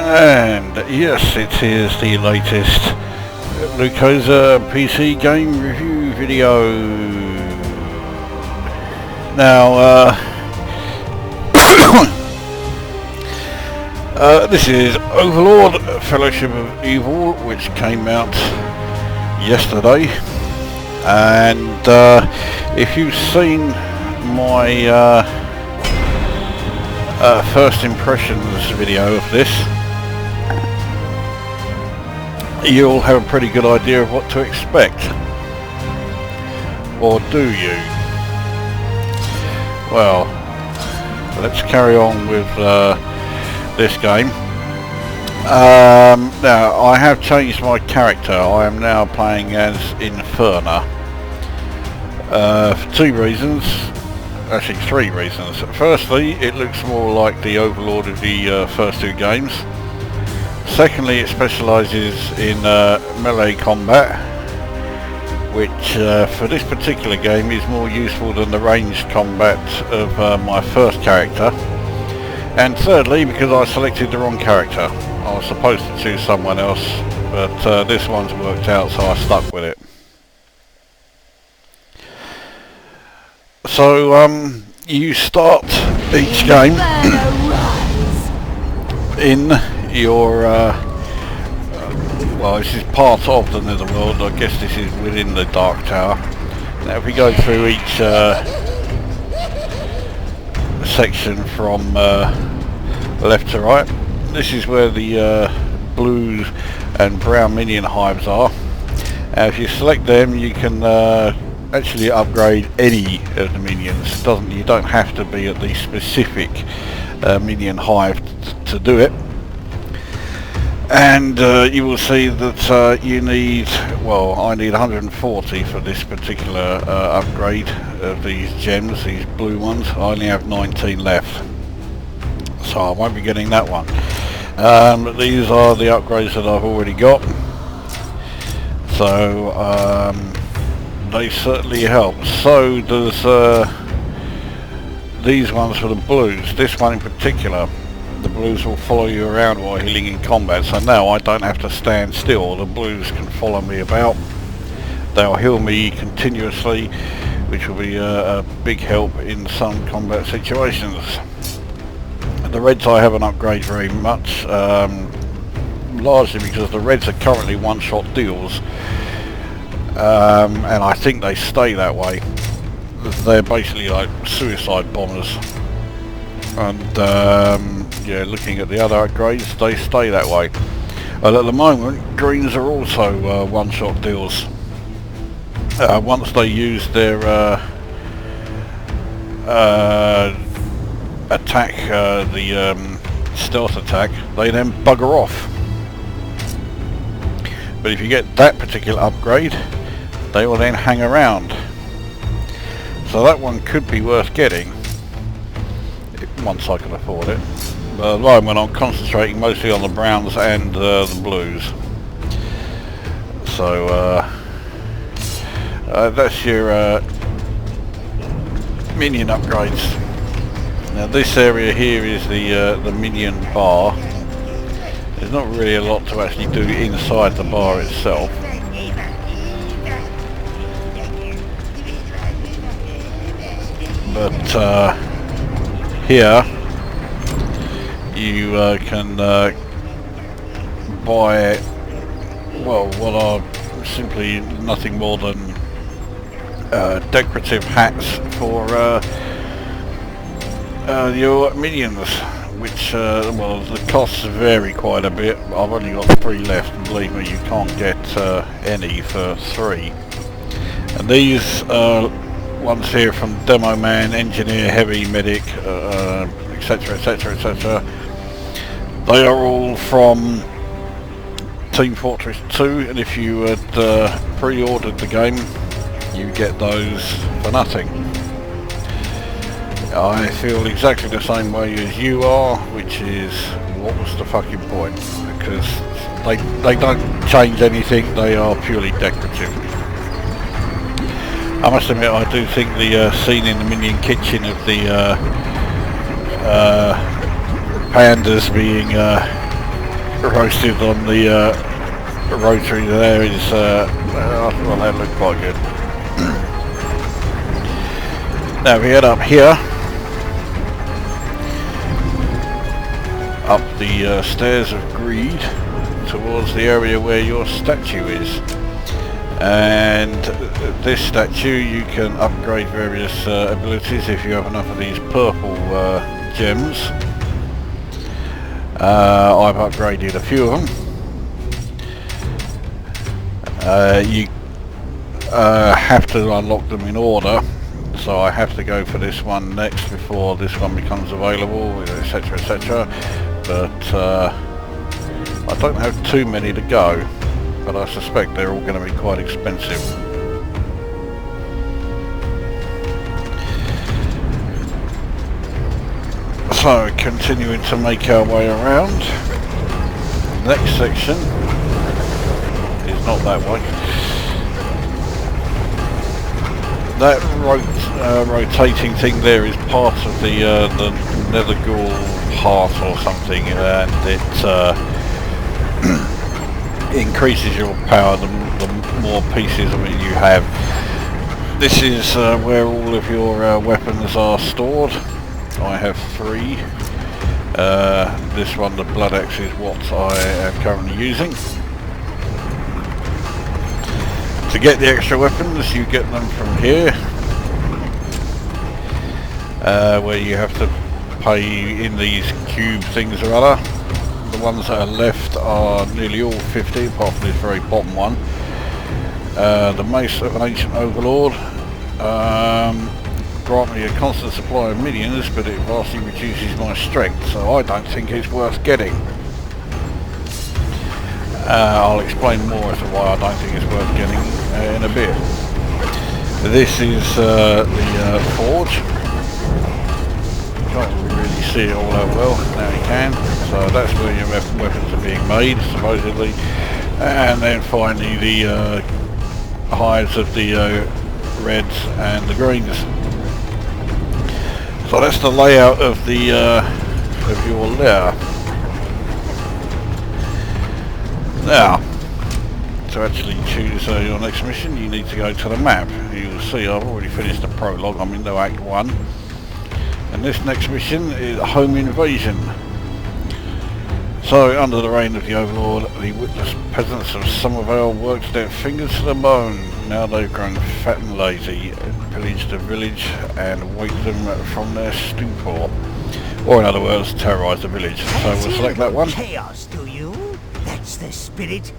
And yes, it is the latest Lukozer PC game review video. Now, this is Overlord, Fellowship of Evil, which came out yesterday. And if you've seen my first impressions video of this, you'll have a pretty good idea of what to expect. Or do you? Well, let's carry on with this game. Now, I have changed my character. I am now playing as Inferna. For two reasons. Actually, three reasons. Firstly, it looks more like the Overlord of the first two games. Secondly, it specialises in melee combat, which for this particular game is more useful than the ranged combat of my first character. And thirdly, because I selected the wrong character. I was supposed to choose someone else, but this one's worked out, so I stuck with it. So you start each game in your well, this is part of the Netherworld. I guess this is within the Dark Tower. Now if we go through each section from left to right, this is where the blue and brown minion hives are. If you select them, you can actually upgrade any of the minions. You don't have to be at the specific minion hive to do it. And you will see that you need, well, I need 140 for this particular upgrade of these gems, these blue ones. I only have 19 left, so I won't be getting that one. But these are the upgrades that I've already got, so they certainly help. So does these ones for the blues. This one in particular, the blues will follow you around while healing in combat, so now I don't have to stand still. The blues can follow me about. They'll heal me continuously, which will be a big help in some combat situations. The reds I haven't upgraded very much, largely because the reds are currently one-shot deals, and I think they stay that way. They're basically like suicide bombers, and yeah, looking at the other upgrades, they stay that way. And at the moment, greens are also one-shot deals. Once they use their attack, the stealth attack, they then bugger off. But if you get that particular upgrade, they will then hang around. So that one could be worth getting, once I can afford it. But at the moment I'm concentrating mostly on the browns and the blues. So that's your minion upgrades. Now this area here is the minion bar. There's not really a lot to actually do inside the bar itself. But here you can buy, well, what are simply nothing more than decorative hats for your minions, which well, the costs vary quite a bit. I've only got 3 left, and believe me, you can't get any for 3. And these ones here from Demo Man, Engineer, Heavy, Medic, etc, etc, etc, they are all from Team Fortress 2, and if you had pre-ordered the game, you get those for nothing. I feel exactly the same way as you are, which is, what was the fucking point? Because they don't change anything, they are purely decorative. I must admit, I do think the scene in the Minion Kitchen of the pandas being roasted on the rotary there is, well, that looked quite good. Now we head up here, up the stairs of greed towards the area where your statue is, and this statue you can upgrade various abilities if you have enough of these purple gems. I've upgraded a few of them. You have to unlock them in order, so I have to go for this one next before this one becomes available, etc, etc. But I don't have too many to go, but I suspect they're all going to be quite expensive. So, continuing to make our way around. Next section is not that way. That rotating thing there is part of the nether ghoul heart or something, and it increases your power the more pieces of it you have. This is where all of your weapons are stored. I have 3. This one, the Blood Axe, is what I am currently using. To get the extra weapons, you get them from here, where you have to pay in these cube things or other. The ones that are left are nearly all 50, apart from this very bottom one. The Mace of an Ancient Overlord. Grant me a constant supply of minions, but it vastly reduces my strength, so I don't think it's worth getting. I'll explain more as to why I don't think it's worth getting in a bit. This is the forge. Can't really see it all that well, now you can. So that's where your weapons are being made, supposedly. And then finally the hides of the reds and the greens. So that's the layout of the of your lair. Now, to actually choose your next mission, you need to go to the map. You'll see I've already finished the prologue. I'm into Act 1, and this next mission is Home Invasion. So, under the reign of the Overlord, the witless peasants of Somervale worked their fingers to the bone. Now they've grown fat and lazy, pillaged the village and wake them from their stupor. Or in other words, terrorise the village. So we'll select that one. Chaos, do you? That's the spirit.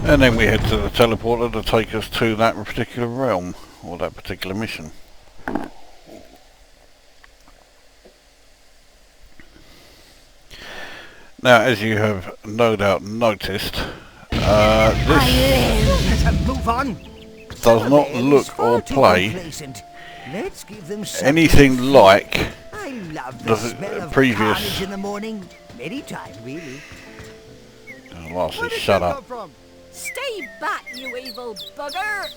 And then we head to the teleporter to take us to that particular realm, or that particular mission. Now, as you have no doubt noticed, this does not look or play anything like the previous. Oh, lastly, shut up. Stay back, you evil bugger!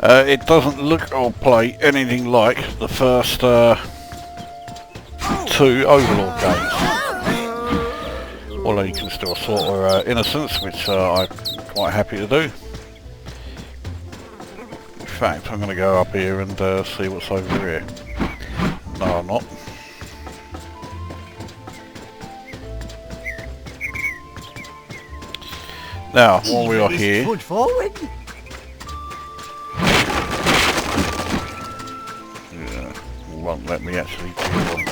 It doesn't look or play anything like the first 2 Overlord games. Although you can still slaughter innocents, which I'm quite happy to do. In fact, I'm going to go up here and see what's over here. No, I'm not. Now, while we are here, won't let me actually do one.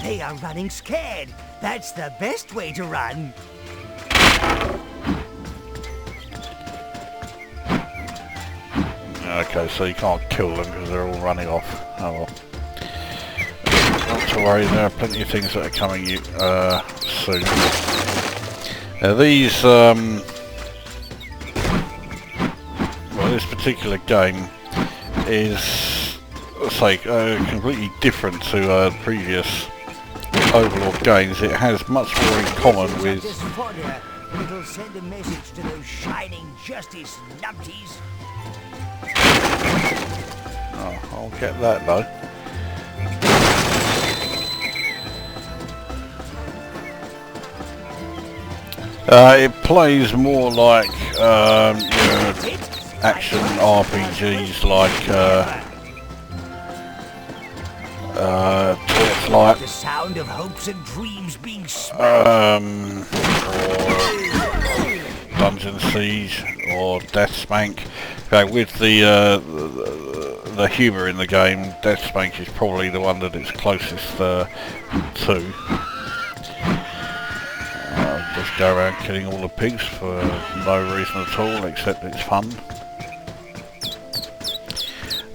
They are running scared. That's the best way to run. Okay, so you can't kill them because they're all running off. Oh well. Not to worry, there are plenty of things that are coming soon. Now these, well, this particular game is, say, completely different to previous Overlord games. It has much more in common with. It'll send a message to those shining justice numpties. Oh, I'll get that though. It plays more like your action RPGs like Torchlight, The sound of hopes and dreams being or Dungeon Siege, or Deathspank. With the humour in the game, Deathspank is probably the one that it's closest to. Just go around killing all the pigs for no reason at all, except it's fun.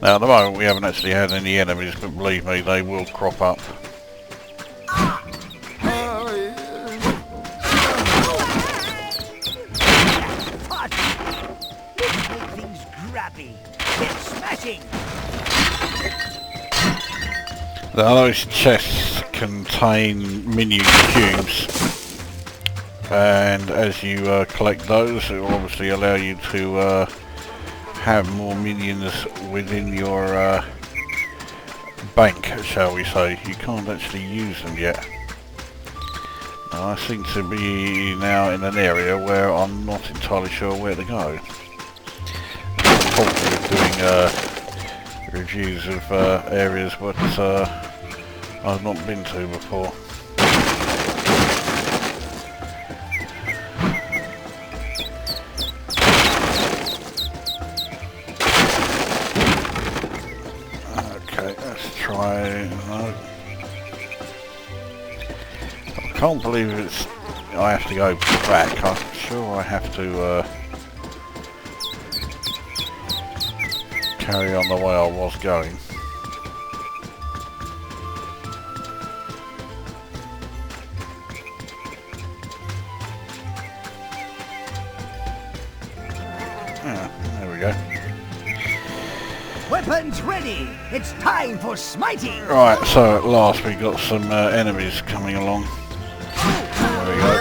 Now at the moment we haven't actually had any enemies, but believe me, they will crop up. Now those chests contain minion cubes, and as you collect those, it will obviously allow you to have more minions within your bank, shall we say. You can't actually use them yet. Now, I seem to be now in an area where I'm not entirely sure where to go. I'm probably doing reviews of areas but I've not been to before. Okay, let's try. No. I can't believe it's. I have to go back. I'm sure I have to carry on the way I was going. There we go. Weapons ready! It's time for smiting! Right, so at last we got some enemies coming along. There we go.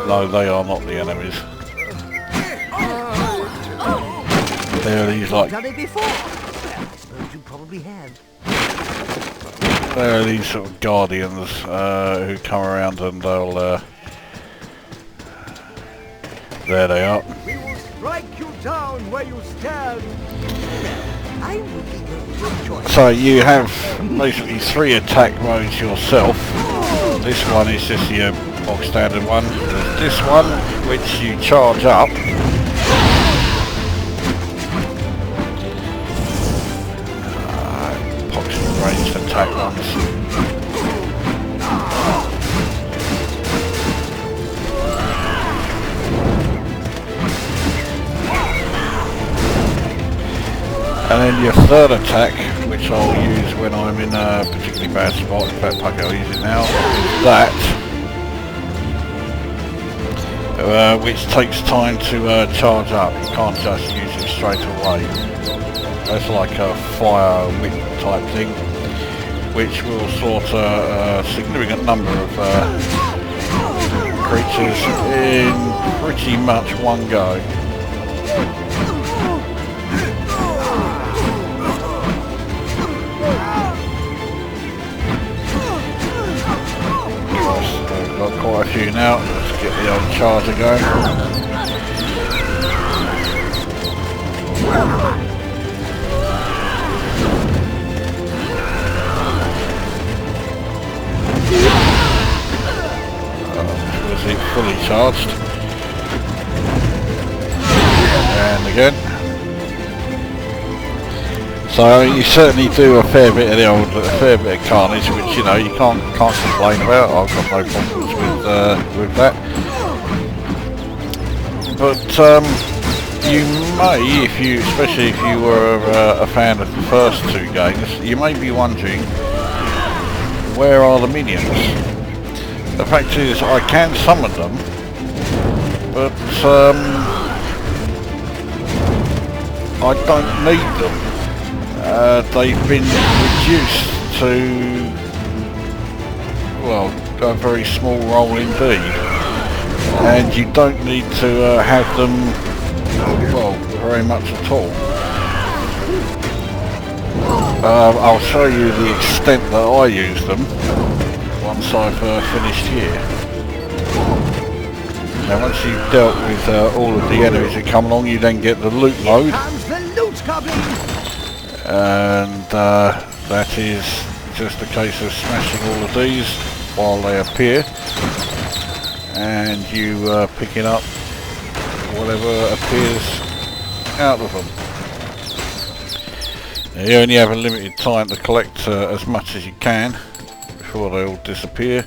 No, they are not the enemies. They're these like... Done it before. Well, I suppose you probably have. There are these sort of guardians who come around and they'll... there they are. We will strike you down where you stand. I would be your choice. So you have basically 3 attack modes yourself. This one is just your box standard one. There's this one, which you charge up. Possibly ranged attack ones. And then your third attack, which I'll use when I'm in a particularly bad spot, in fact I'll use it now, is that, which takes time to charge up. You can't just use it straight away. That's like a fire whip type thing, which will slaughter a significant number of creatures in pretty much one go. Got quite a few now. Let's get the old charger going. Was it fully charged? And again. So you certainly do a fair bit of carnage, which you know you can't complain about. I've got no problems with that. But you may, especially if you were a fan of the first 2 games, you may be wondering, where are the minions? The fact is, I can summon them, but I don't need them. They've been reduced to, well, a very small role indeed, and you don't need to have them, well, very much at all. I'll show you the extent that I use them once I've finished here. Now once you've dealt with all of the enemies that come along, you then get the loot mode. Comes the loot goblin. And that is just a case of smashing all of these while they appear, and you picking up whatever appears out of them. Now, you only have a limited time to collect as much as you can before they all disappear.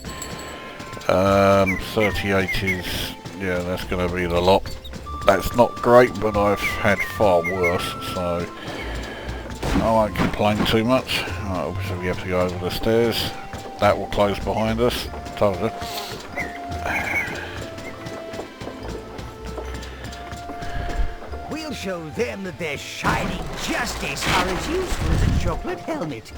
38 is, yeah, that's going to be the lot. That's not great, but I've had far worse, so I won't complain too much. Right, obviously we have to go over the stairs. That will close behind us. Told you. We'll show them that their shining justice are as useful as a chocolate helmet.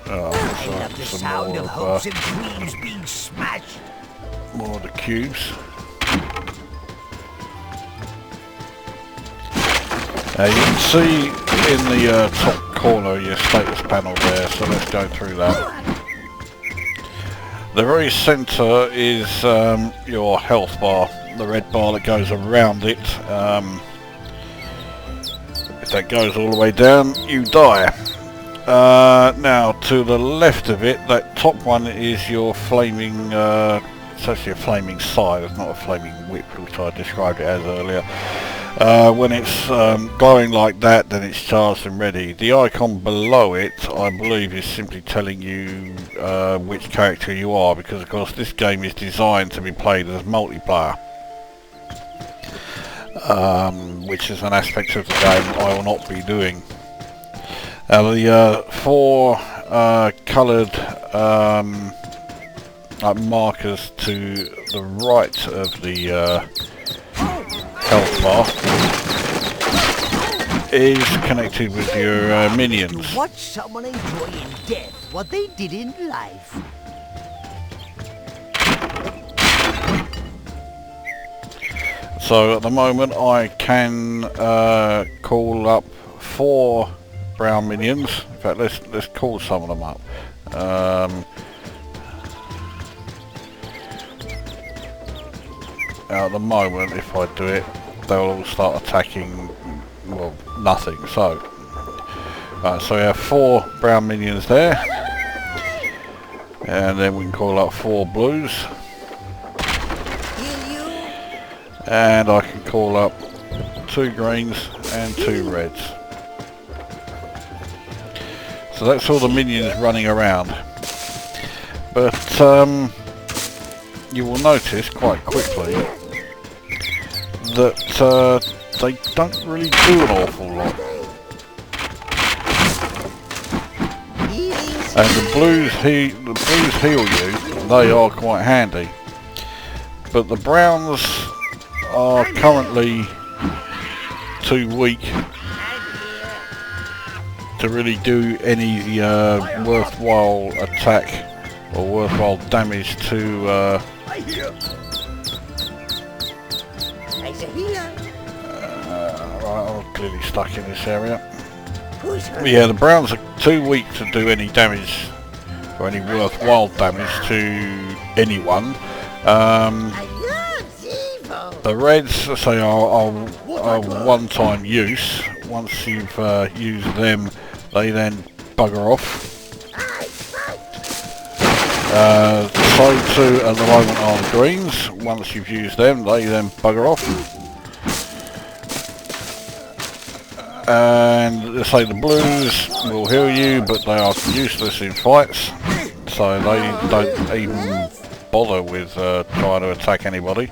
Oh, I love the sound of hopes and dreams being smashed. more of the cubes. You can see in the top corner your status panel there, so let's go through that. The very centre is your health bar, the red bar that goes around it. If that goes all the way down, you die. Now to the left of it, that top one is your flaming, it's actually a flaming scythe, it's not a flaming whip, which I described it as earlier. When it's glowing like that, then it's charged and ready. The icon below it, I believe, is simply telling you which character you are, because of course this game is designed to be played as multiplayer, which is an aspect of the game I will not be doing. Now the four coloured markers to the right of the health bar is connected with your minions. Watch someone enjoy in death what they did in life. So at the moment I can call up 4 brown minions. In fact, let's call some of them up. At the moment, if I do it, they'll all start attacking, well, nothing. So so we have 4 brown minions there, and then we can call up 4 blues, and I can call up 2 greens and 2 reds. So that's all the minions running around. But you will notice quite quickly that they don't really do an awful lot. And the blues heal you, they are quite handy. But the browns are currently too weak to really do any worthwhile attack or worthwhile damage to right, I'm clearly stuck in this area. But yeah, the browns are too weak to do any damage or any worthwhile damage to anyone. The reds, say, are one-time use. Once you've used them, they then bugger off. So too at the moment are the greens. Once you've used them, they then bugger off. And say the blues will heal you, but they are useless in fights, so they don't even bother with trying to attack anybody.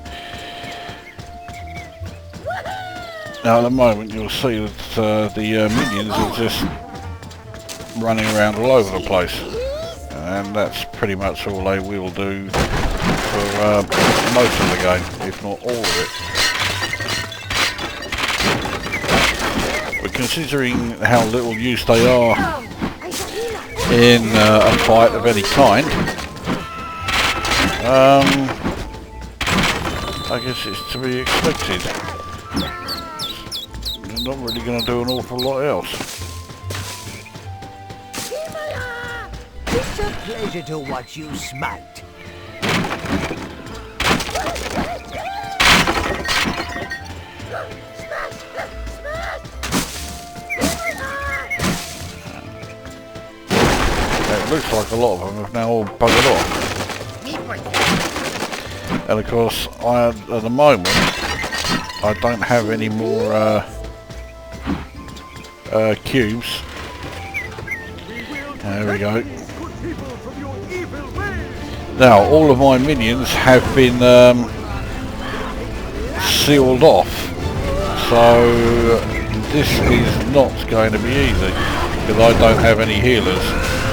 Now at the moment you'll see that the minions are just running around all over the place, and that's pretty much all they will do for most of the game, if not all of it. But considering how little use they are in a fight of any kind, I guess it's to be expected. They're not really going to do an awful lot else. pleasure to watch you smite. It looks like a lot of them have now all buggered off. And of course, at the moment, I don't have any more cubes. There we go. Now, all of my minions have been sealed off, so this is not going to be easy, because I don't have any healers,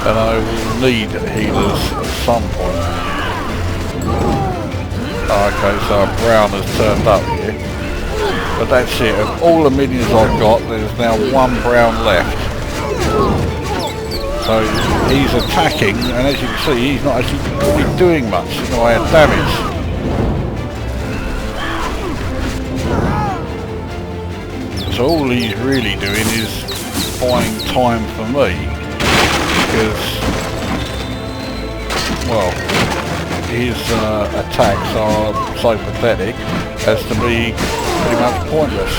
and I will need healers at some point. Okay, so Brown has turned up here, but that's it. Of all the minions I've got, there's now one Brown left. So he's attacking, and as you can see, he's not actually really doing much in the way of damage. So all he's really doing is buying time for me, because, well, his attacks are so pathetic as to be pretty much pointless.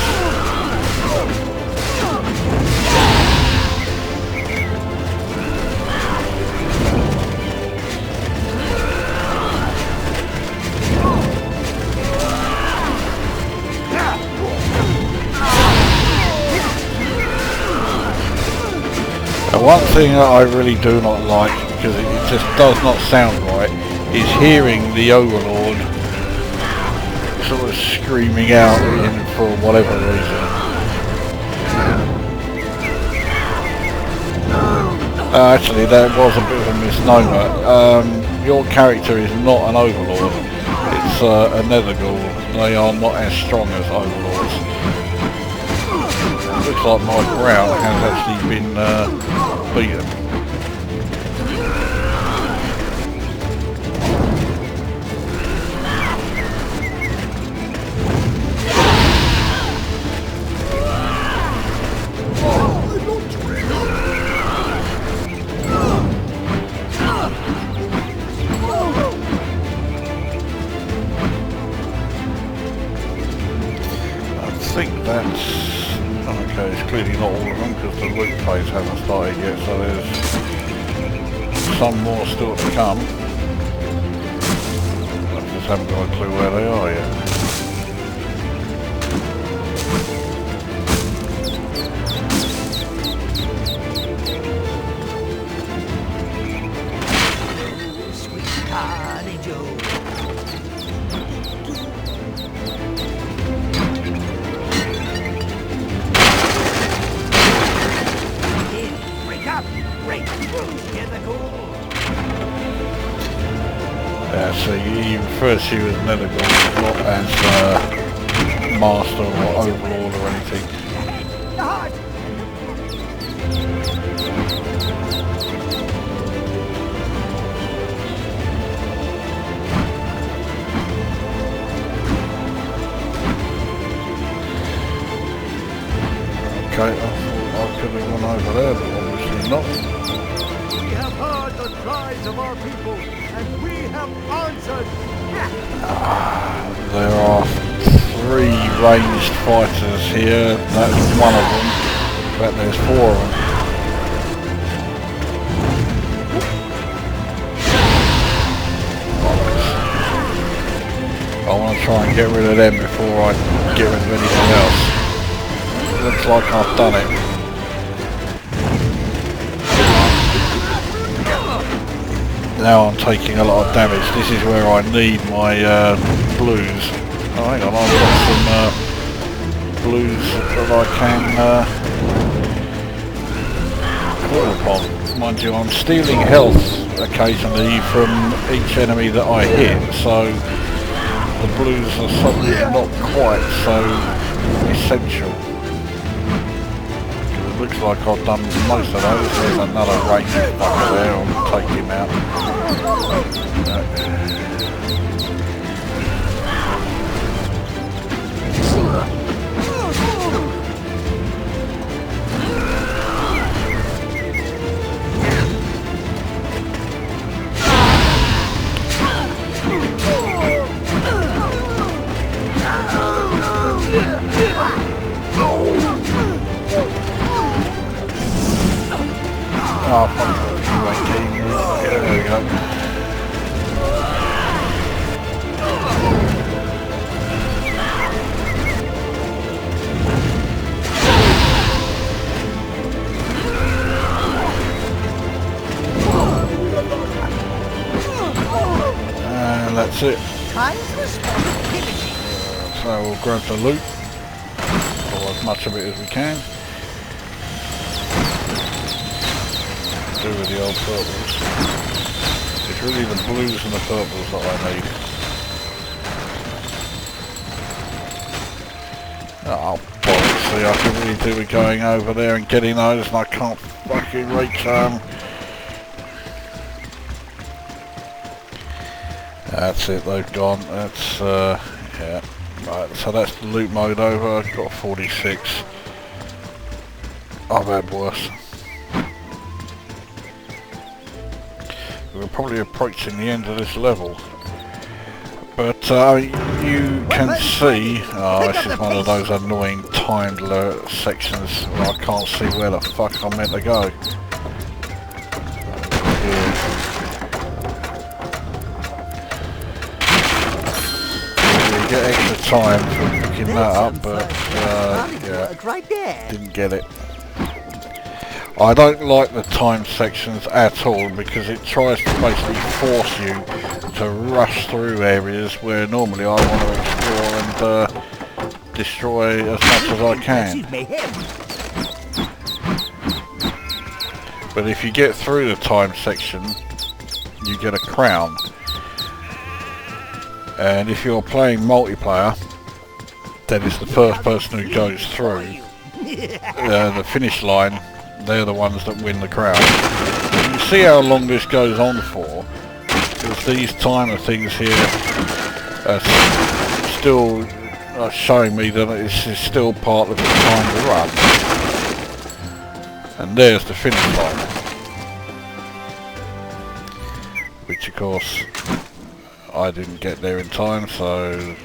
One thing that I really do not like, because it just does not sound right, is hearing the Overlord sort of screaming out for whatever reason. Actually, that was a bit of a misnomer. Your character is not an Overlord, it's a Netherghoul. They are not as strong as Overlords. Looks like my Brown has actually been beaten. I think that's... Okay, it's clearly not all of them because the loot phase hasn't started yet, so there's some more still to come. I just haven't got a clue where they are yet. Sweet Connie Joe. Yeah, so he refers to you as Netherghoul, not as Master or Overlord or anything. Okay, I thought I could have gone over there, but obviously not. We have heard the cries of our people, and we have answered. There are 3 ranged fighters here. That's one of them. In fact, there's 4 of them. I want to try and get rid of them before I get rid of anything else. Looks like I've done it. Now I'm taking a lot of damage. This is where I need my blues. Oh, hang on, I've got some blues that I can call upon. Mind you, I'm stealing health occasionally from each enemy that I hit, so the blues are suddenly not quite so essential. It looks like I've done most of those. There's another range fucker there, I'll take him out. Oh, fuck, you ain't getting it. Yeah, there we go. And that's it. Time to responsibility. So we'll grab the loot, or as much of it as we can. Do with the old purples. It's really the blues and the purples that I need. Oh, bollocks, see, I can really do with going over there and getting those, and I can't fucking reach them. That's it, they've gone. That's, yeah. Right, so that's the loot mode over. I've got 46. I've had worse. We're probably approaching the end of this level. But you can see, this is one of those annoying timed sections where I can't see where the fuck I'm meant to go. You get extra time for picking that up, but yeah, didn't get it. I don't like the timed sections at all because it tries to basically force you to rush through areas where normally I want to explore and destroy as much as I can. But if you get through the timed section, you get a crown. And if you're playing multiplayer, then it's the first person who goes through the finish line. They're the ones that win the crown. You see how long this goes on for, because these timer things here are still showing me that this is still part of the time to run. And there's the finish line. Which of course I didn't get there in time, so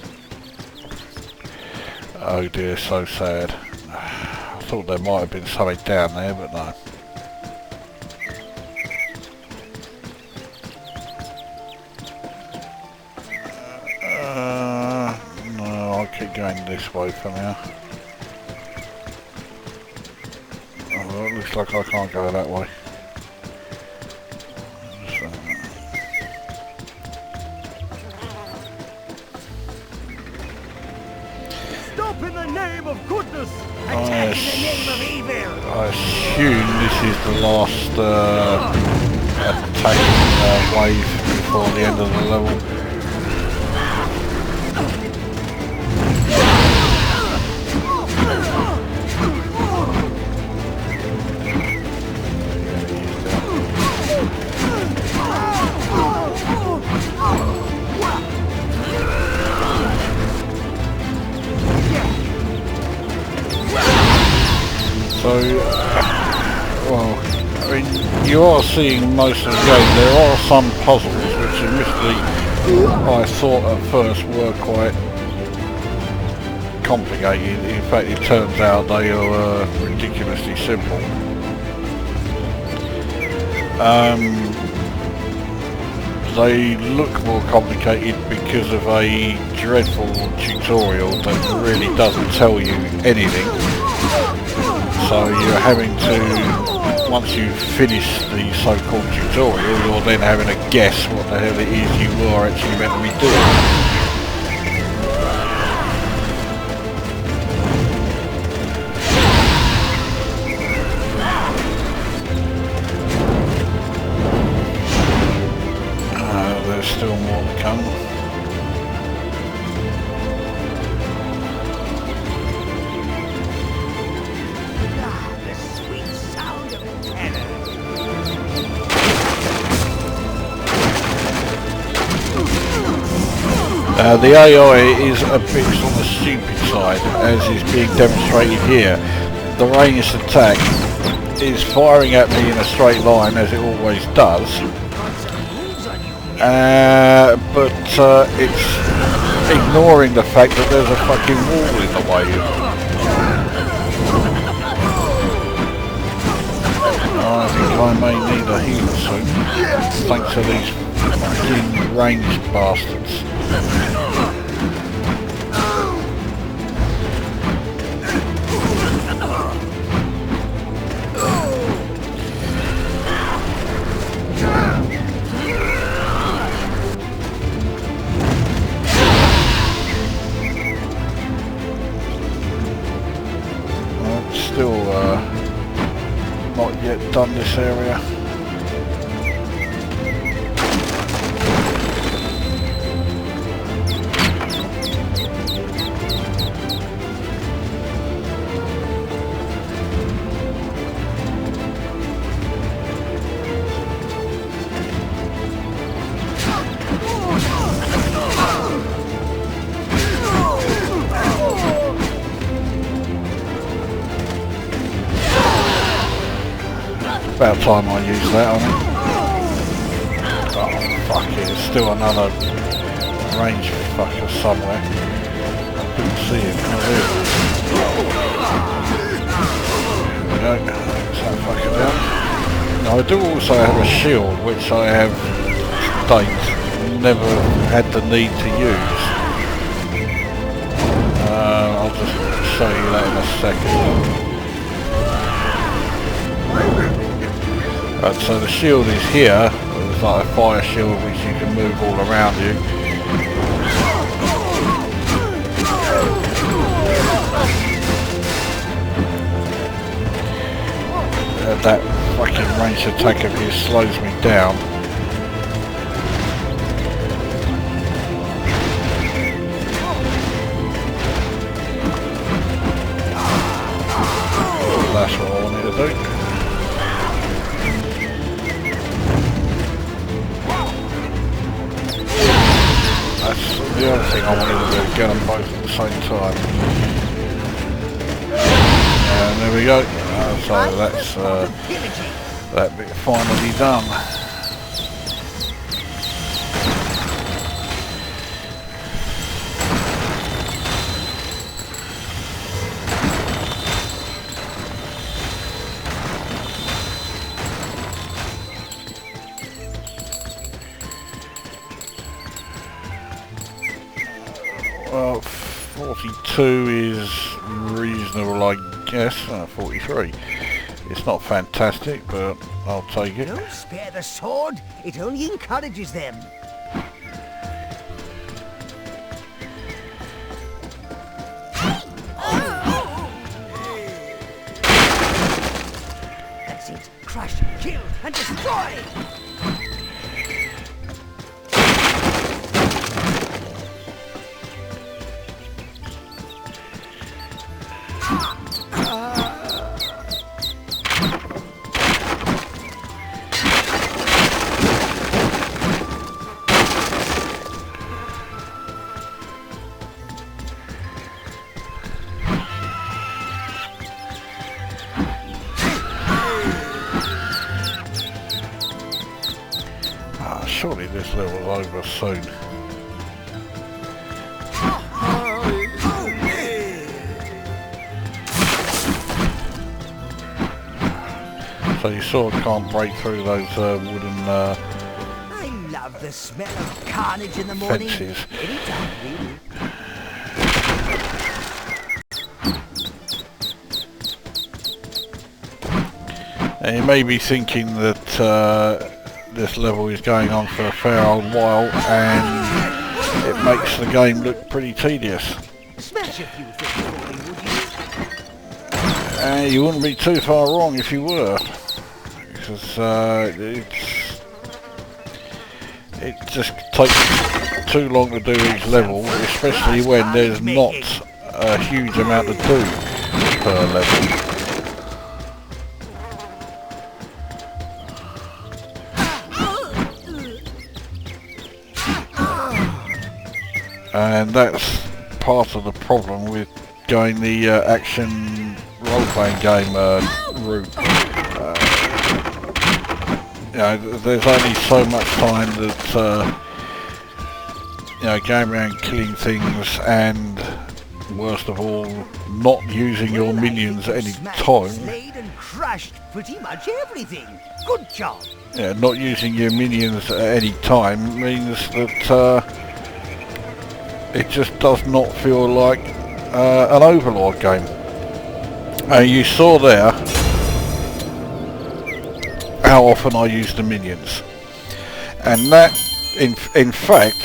oh dear, so sad. I thought there might have been something down there, but no. No, I'll keep going this way for now. Oh, well, it looks like I can't go that way. Stop in the name of goodness! Attack in the name of evil! I assume this is the last attack wave before the end of the level. So, well, I mean, you are seeing most of the game. There are some puzzles which admittedly I thought at first were quite complicated. In fact, it turns out they are ridiculously simple. They look more complicated because of a dreadful tutorial that really doesn't tell you anything. So you're having to, once you finish the so-called tutorial, you're then having to guess what the hell it is you are actually meant to be doing. There's still more to come. The AI is a bit on the stupid side, as is being demonstrated here. The ranged attack is firing at me in a straight line, as it always does, but it's ignoring the fact that there's a fucking wall in the way. I think I may need a healer soon, thanks to these fucking ranged bastards. Still not yet done this area. About time I use that on it. Oh fuck it, there's still another range fucker somewhere. I couldn't see him. There we go. Let's that fucker down. Now I do also have a shield which I have to date never had the need to use. I'll just show you that in a second. Right, so the shield is here. It's like a fire shield which you can move all around you. That fucking ranged attack of his slows me down. That's what I wanted to do. That's the other thing I wanted to do, get them both at the same time. And there we go. So that's that bit finally done. Well, 42 is reasonable, I guess. 43. It's not fantastic, but I'll take it. Don't spare the sword. It only encourages them. That's it. Crush, kill, and destroy! Surely this level's over soon. So you sort of can't break through those wooden I love the smell of carnage in the morning. fences. Anytime, really. And you may be thinking that this level is going on for a fair old while and it makes the game look pretty tedious. Smash a few things for me, would you? You wouldn't be too far wrong if you were, because it just takes too long to do each level, especially when there's not a huge amount to do per level. And that's part of the problem with going the action role-playing game route. You know, there's only so much time that you know, going around killing things and worst of all, not using your minions at any time. Slayed and crushed pretty much everything. Good job. Yeah, not using your minions at any time means that it just does not feel like an Overlord game. You saw there how often I use the minions, and that in fact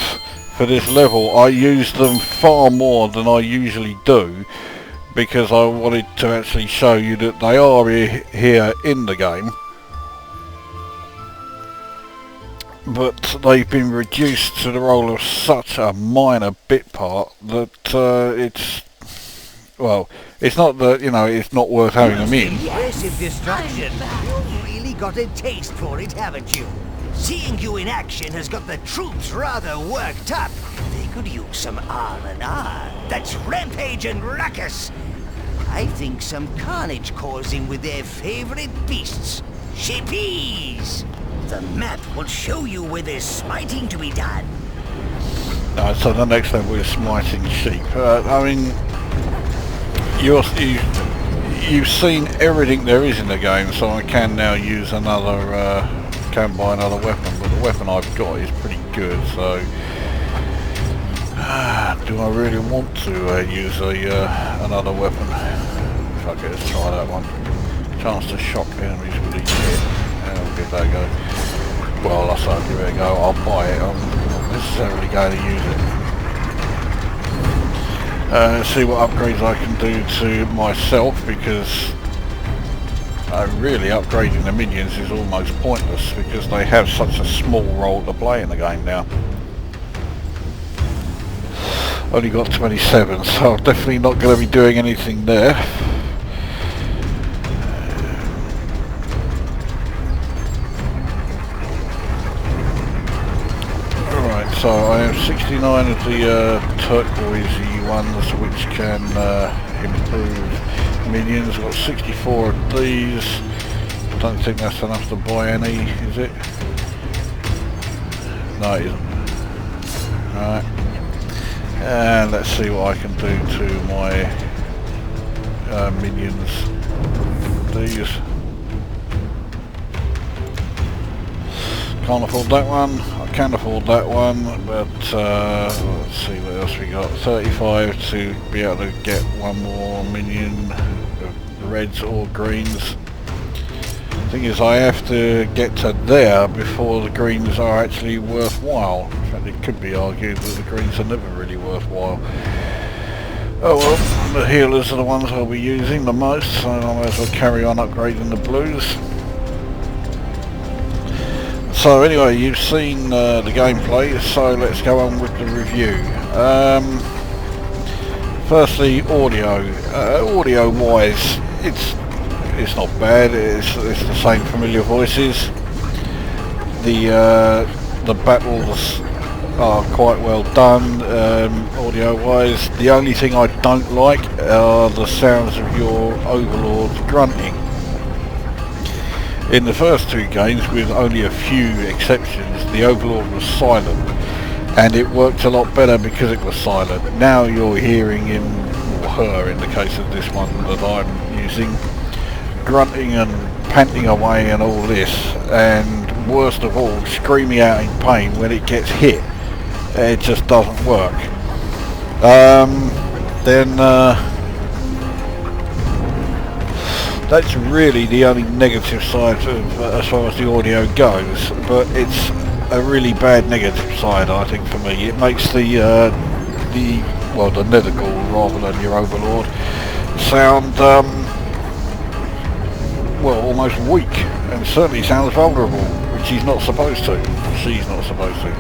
for this level I use them far more than I usually do, because I wanted to actually show you that they are here in the game, but they've been reduced to the role of such a minor bit part that it's not that, you know, it's not worth having them in. Impressive destruction. You've really got a taste for it, haven't you? Seeing you in action has got the troops rather worked up. They could use some R&R. That's rampage and ruckus. I think some carnage causing with their favorite beasts, sheepies. The map will show you where there's smiting to be done. So the next level is smiting sheep. I mean, you've seen everything there is in the game, so I can now use another, can buy another weapon, but the weapon I've got is pretty good, so do I really want to use another weapon? Fuck it, let's try that one. Chance to shock enemies with each hit. I'll give that a go. Well, I say give it a go, I'll buy it, I'm not necessarily going to use it. See what upgrades I can do to myself, because really upgrading the minions is almost pointless because they have such a small role to play in the game now. Only got 27, so I'm definitely not going to be doing anything there. Alright, so I have 69 of the turquoisey ones which can improve minions. I've got 64 of these. Don't think that's enough to buy any, is it? No, it isn't. Alright. And let's see what I can do to my minions. These. Can't afford that one. I can afford that one, but let's see what else we got. 35 to be able to get one more minion, reds or greens. Thing is, I have to get to there before the greens are actually worthwhile. In fact, it could be argued that the greens are never really worthwhile. Oh well, the healers are the ones I'll be using the most, so I might as well carry on upgrading the blues. So anyway, you've seen the gameplay, so let's go on with the review. Firstly, audio. Audio-wise, it's not bad. It's the same familiar voices. The battles are quite well done, audio-wise. The only thing I don't like are the sounds of your overlords grunting. In the first two games, with only a few exceptions, the Overlord was silent, and it worked a lot better because it was silent. Now you're hearing him, or her in the case of this one that I'm using, grunting and panting away and all this, and worst of all, screaming out in pain when it gets hit. It just doesn't work. That's really the only negative side of, as far as the audio goes, but it's a really bad negative side, I think, for me. It makes the Nethergall rather than your Overlord sound almost weak, and certainly sounds vulnerable, which he's not supposed to. She's not supposed to.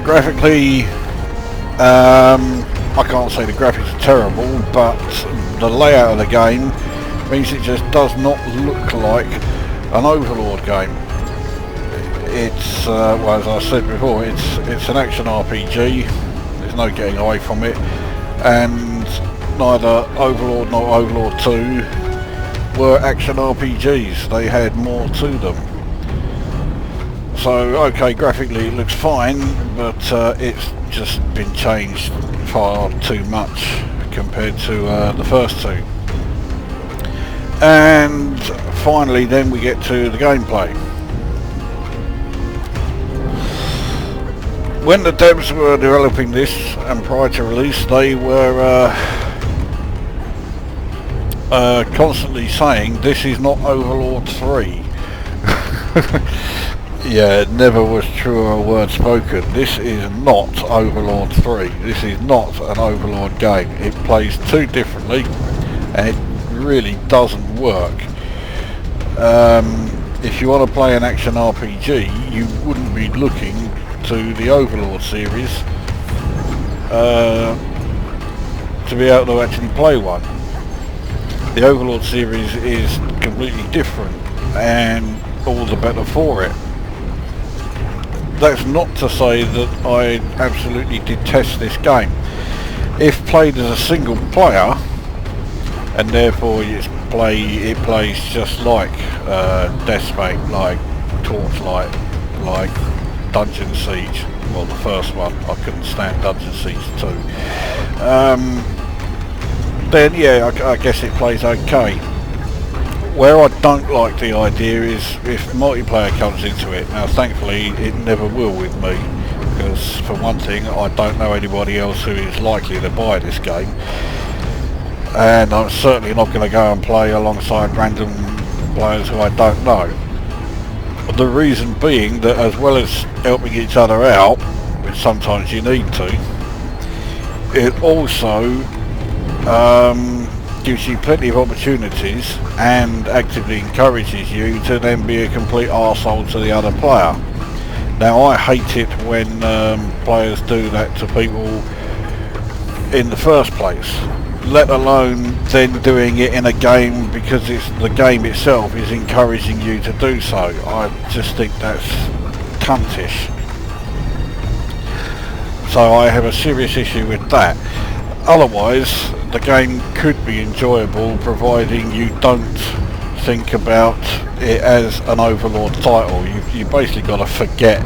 Graphically, I can't say the graphics are terrible, but the layout of the game means it just does not look like an Overlord game. It's, as I said before, it's an action RPG, there's no getting away from it, and neither Overlord nor Overlord 2 were action RPGs, they had more to them. So, okay, graphically it looks fine, but it's just been changed far too much compared to the first two. And finally then we get to the gameplay. When the devs were developing this and prior to release, they were constantly saying this is not Overlord 3. Yeah, it never was truer word spoken. This is not Overlord 3. This is not an Overlord game. It plays too differently and it really doesn't work. If you want to play an action RPG, you wouldn't be looking to the Overlord series to be able to actually play one. The Overlord series is completely different and all the better for it. That's not to say that I absolutely detest this game. If played as a single player, and therefore it plays just like Deathspank, like Torchlight, like Dungeon Siege. Well, the first one, I couldn't stand Dungeon Siege 2. Then yeah, I guess it plays okay. Where I don't like the idea is if multiplayer comes into it. Now thankfully it never will with me, because for one thing I don't know anybody else who is likely to buy this game, and I'm certainly not going to go and play alongside random players who I don't know. The reason being that as well as helping each other out, which sometimes you need to, it also gives you plenty of opportunities and actively encourages you to then be a complete arsehole to the other player. Now I hate it when players do that to people in the first place, let alone then doing it in a game because it's the game itself is encouraging you to do so. I just think that's cuntish. So I have a serious issue with that. Otherwise the game could be enjoyable providing you don't think about it as an Overlord title. You basically got to forget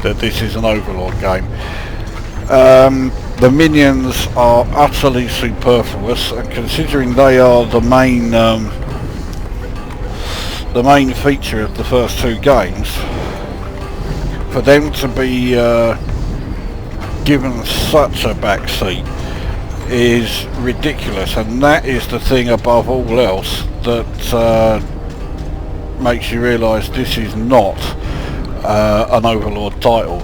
that this is an Overlord game. The minions are utterly superfluous, and considering they are the main feature of the first two games, for them to be given such a backseat is ridiculous, and that is the thing above all else that makes you realise this is not an Overlord title.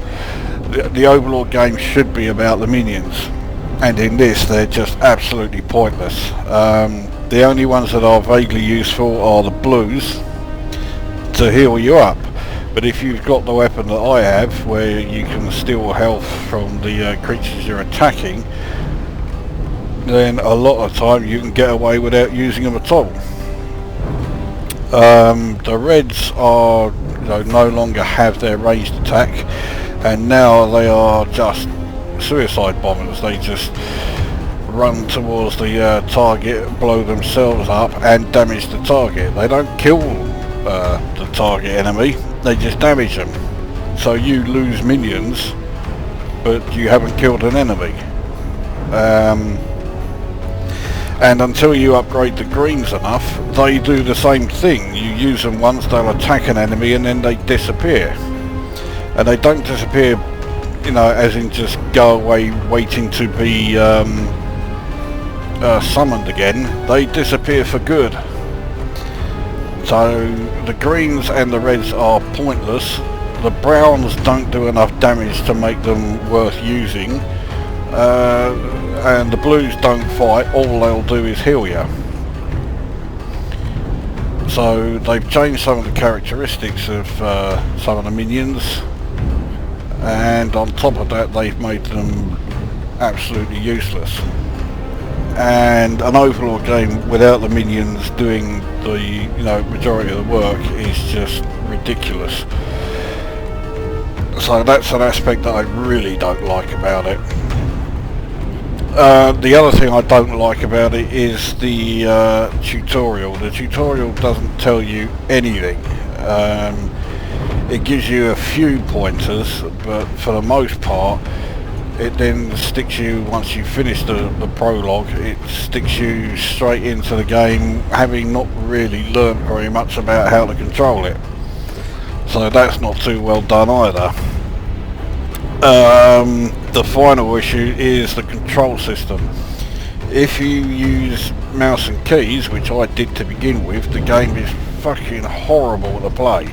The Overlord game should be about the minions, and in this they're just absolutely pointless. The only ones that are vaguely useful are the blues to heal you up, but if you've got the weapon that I have where you can steal health from the creatures you're attacking, then a lot of time you can get away without using them at all. The reds are, no longer have their ranged attack, and now they are just suicide bombers. They just run towards the target, blow themselves up and damage the target. They don't kill the target enemy, they just damage them. So you lose minions, but you haven't killed an enemy. And until you upgrade the greens enough, they do the same thing. You use them once, they'll attack an enemy and then they disappear. And they don't disappear, as in just go away waiting to be summoned again. They disappear for good. So the greens and the reds are pointless. The browns don't do enough damage to make them worth using. And the blues don't fight, all they'll do is heal you. So they've changed some of the characteristics of some of the minions, and on top of that they've made them absolutely useless. And an Overlord game without the minions doing the majority of the work is just ridiculous. So that's an aspect that I really don't like about it. The other thing I don't like about it is the tutorial. The tutorial doesn't tell you anything. It gives you a few pointers, but for the most part it then sticks you, once you finish the prologue, it sticks you straight into the game, having not really learnt very much about how to control it. So that's not too well done either. The final issue is the control system. If you use mouse and keys, which I did to begin with, the game is fucking horrible to play.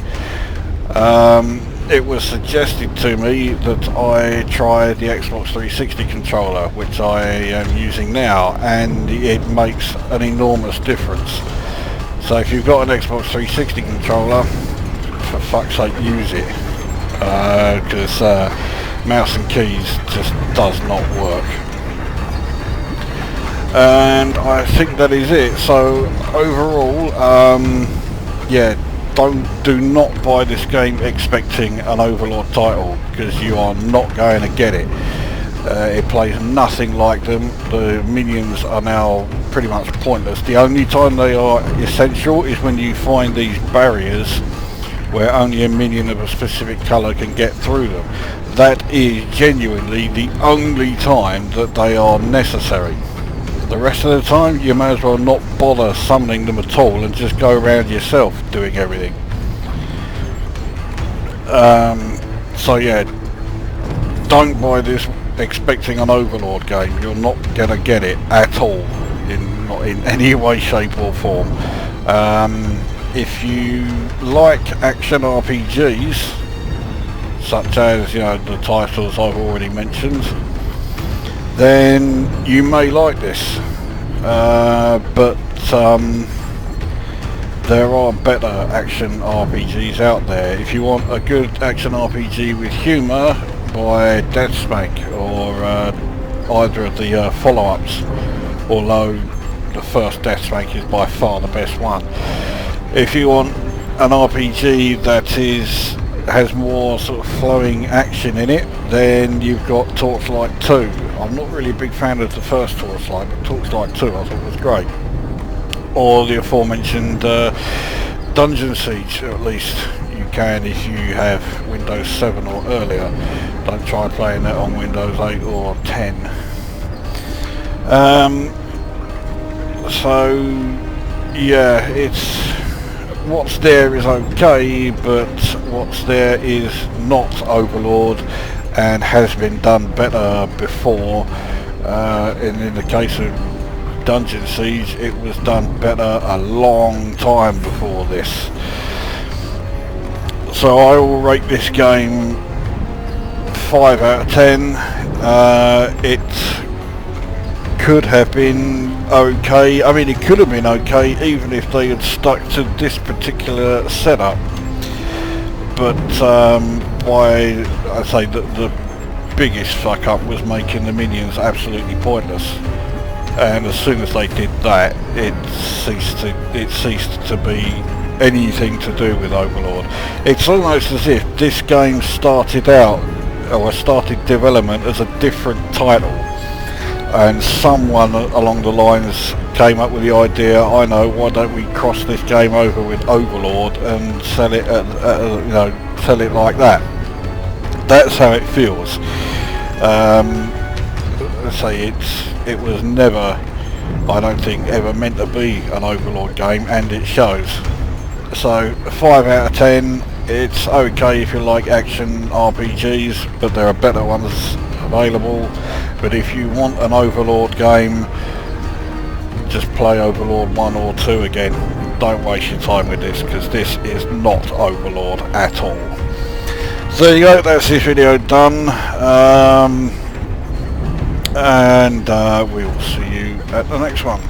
It was suggested to me that I try the Xbox 360 controller, which I am using now, and it makes an enormous difference. So if you've got an Xbox 360 controller, for fuck's sake, use it, because mouse and keys just does not work. And I think that is it. So overall, yeah, do not buy this game expecting an Overlord title, because you are not going to get it. It plays nothing like them. The minions are now pretty much pointless. The only time they are essential is when you find these barriers where only a minion of a specific colour can get through them. That is genuinely the only time that they are necessary. The rest of the time you may as well not bother summoning them at all and just go around yourself doing everything. So yeah, don't buy this expecting an Overlord game. You're not gonna get it at all, not in any way, shape or form. If you like action RPGs, such as, you know, the titles I've already mentioned, then you may like this, but there are better action RPGs out there. If you want a good action RPG with humour, buy Death Spank or either of the follow-ups, although the first Death Spank is by far the best one. If you want an RPG that has more sort of flowing action in it, then you've got Torchlight 2. I'm not really a big fan of the first Torchlight, but Torchlight 2 I thought was great. Or the aforementioned Dungeon Siege, at least you can if you have Windows 7 or earlier. Don't try playing that on Windows 8 or 10. So yeah, what's there is okay, but what's there is not Overlord and has been done better before. And in the case of Dungeon Siege, it was done better a long time before this. So I will rate this game 5 out of 10. It could have been okay. I mean, it could have been okay even if they had stuck to this particular setup. But I'd say that the biggest fuck up was making the minions absolutely pointless. And as soon as they did that, it ceased to be anything to do with Overlord. It's almost as if this game started development as a different title, and someone along the lines came up with the idea, I know, why don't we cross this game over with Overlord and sell it sell it like that. That's how it feels. Say it was never, I don't think, ever meant to be an Overlord game, and it shows. So 5 out of 10. It's okay if you like action RPGs, but there are better ones available. But if you want an Overlord game, just play Overlord 1 or 2 again. Don't waste your time with this, because this is not Overlord at all. So there you go, that's this video done. And we will see you at the next one.